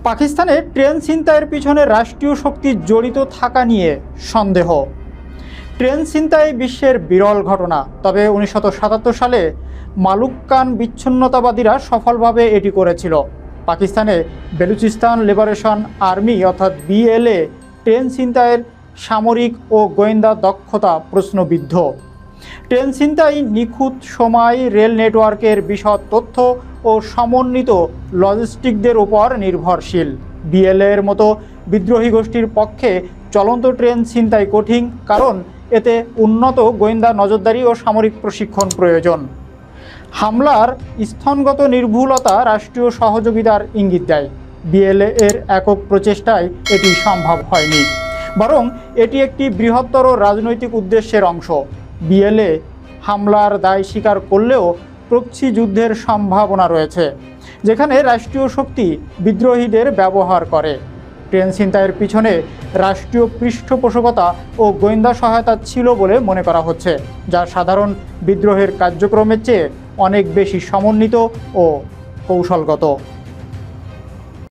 পাকিস্তানে ট্রেন ছিনতাইয়ের পিছনে রাষ্ট্রীয় শক্তি জড়িত থাকা নিয়ে সন্দেহ। ট্রেন ছিনতাই বিশ্বের বিরল ঘটনা, তবে 1977 সালে মালুক্কান বিচ্ছিন্নতাবাদীরা সফলভাবে এটি করেছিল। পাকিস্তানে বেলুচিস্তান লিবারেশন আর্মি অর্থাৎ BLA ট্রেন ছিনতাইয়ের সামরিক ও গোয়েন্দা দক্ষতা প্রশ্নবিদ্ধ। ট্রেন ছিনতাই নিখুঁত সময়, রেল নেটওয়ার্কের বিশদ তথ্য ও সমন্বিত লজিস্টিকদের উপর নির্ভরশীল। BLA এর মতো বিদ্রোহী গোষ্ঠীর পক্ষে চলন্ত ট্রেন ছিনতাই কঠিন, কারণ এতে উন্নত গোয়েন্দা নজরদারি ও সামরিক প্রশিক্ষণ প্রয়োজন। হামলার স্থানগত নির্ভুলতা রাষ্ট্রীয় সহযোগিতার ইঙ্গিত দেয়। BLA এর একক প্রচেষ্টায় এটি সম্ভব হয়নি, বরং এটি একটি বৃহত্তর রাজনৈতিক উদ্দেশ্যের অংশ। BLA হামলার দায় স্বীকার করলেও প্রক্সি যুদ্ধের সম্ভাবনা রয়েছে, যেখানে রাষ্ট্রীয় শক্তি বিদ্রোহীদের ব্যবহার করে। ট্রেন ছিনতাইয়ের পিছনে রাষ্ট্রীয় পৃষ্ঠপোষকতা ও গোয়েন্দা সহায়তা ছিল বলে মনে করা হচ্ছে, যা সাধারণ বিদ্রোহের কার্যক্রমের চেয়ে অনেক বেশি সমন্বিত ও কৌশলগত।